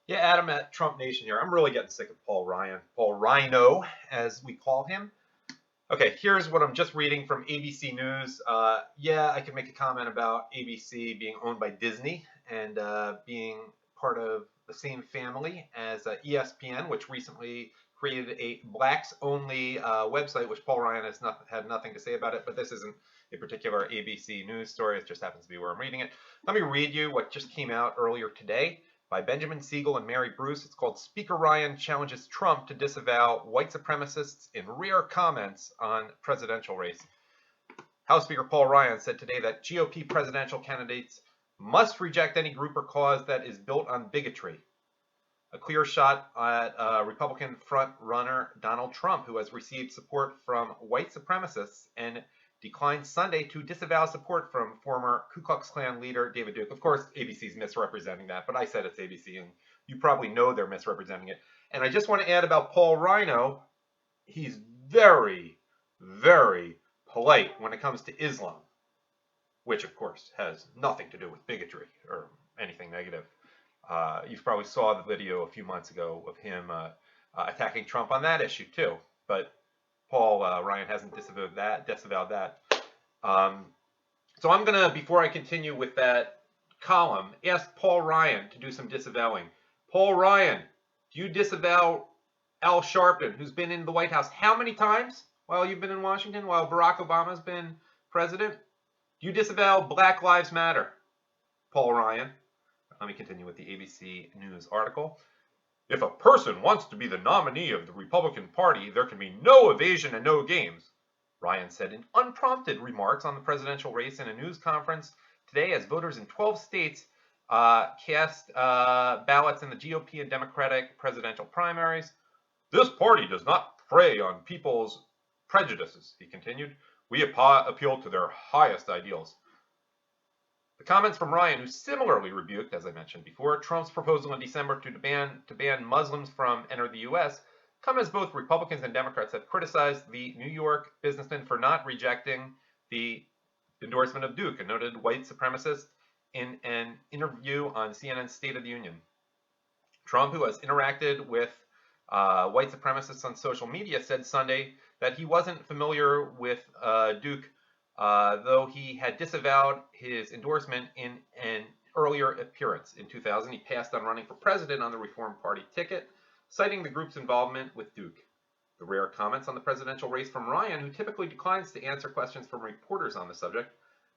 Yeah, Adam at Trump Nation here. I'm really getting sick of Paul Ryan. Paul RINO, as we call him. Okay, here's what I'm just reading from ABC News. Yeah, I could make a comment about ABC being owned by Disney and being part of the same family as ESPN, which recently created a blacks-only website, which Paul Ryan has had nothing to say about it. But this isn't a particular ABC News story. It just happens to be where I'm reading it. Let me read you what just came out earlier today by Benjamin Siegel and Mary Bruce. It's called Speaker Ryan Challenges Trump to Disavow White Supremacists in Rare Comments on Presidential Race. House Speaker Paul Ryan said today that GOP presidential candidates must reject any group or cause that is built on bigotry. A clear shot at Republican front runner Donald Trump, who has received support from white supremacists and declined Sunday to disavow support from former Ku Klux Klan leader David Duke. Of course, ABC's misrepresenting that, but I said it's ABC, and you probably know they're misrepresenting it. And I just want to add about Paul RINO, he's very, very polite when it comes to Islam, which, of course, has nothing to do with bigotry or anything negative. You probably saw the video a few months ago of him attacking Trump on that issue, too. But Paul Ryan hasn't disavowed that. So I'm going to, before I continue with that column, ask Paul Ryan to do some disavowing. Paul Ryan, do you disavow Al Sharpton, who's been in the White House how many times while you've been in Washington, while Barack Obama's been president? Do you disavow Black Lives Matter, Paul Ryan? Let me continue with the ABC News article. If a person wants to be the nominee of the Republican Party, there can be no evasion and no games, Ryan said in unprompted remarks on the presidential race in a news conference today as voters in 12 states cast ballots in the GOP and Democratic presidential primaries. This party does not prey on people's prejudices, he continued. We appeal to their highest ideals. The comments from Ryan, who similarly rebuked, as I mentioned before, Trump's proposal in December to ban Muslims from enter the U.S., come as both Republicans and Democrats have criticized the New York businessman for not rejecting the endorsement of Duke, a noted white supremacist, in an interview on CNN's State of the Union. Trump, who has interacted with white supremacists on social media, said Sunday that he wasn't familiar with Duke, though he had disavowed his endorsement in an earlier appearance. In 2000, he passed on running for president on the Reform Party ticket, citing the group's involvement with Duke. The rare comments on the presidential race from Ryan, who typically declines to answer questions from reporters on the subject,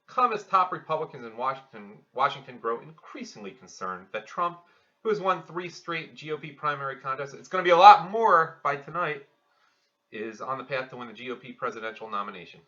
come as top Republicans in Washington grow increasingly concerned that Trump, who has won 3 straight GOP primary contests, it's going to be a lot more by tonight, is on the path to win the GOP presidential nomination.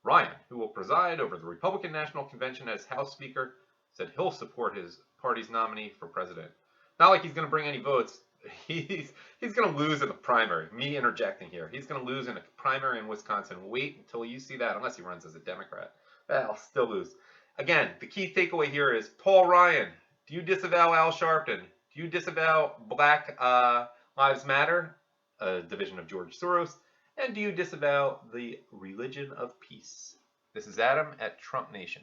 Ryan, who will preside over the Republican National Convention as House Speaker, said he'll support his party's nominee for president. Not like he's going to bring any votes. He's going to lose in the primary. Me interjecting here. He's going to lose in a primary in Wisconsin. Wait until you see that, unless he runs as a Democrat. I'll still lose. Again, the key takeaway here is Paul Ryan, do you disavow Al Sharpton? Do you disavow Black Lives Matter, a division of George Soros? And do you disavow the religion of peace? This is Adam at Trump Nation.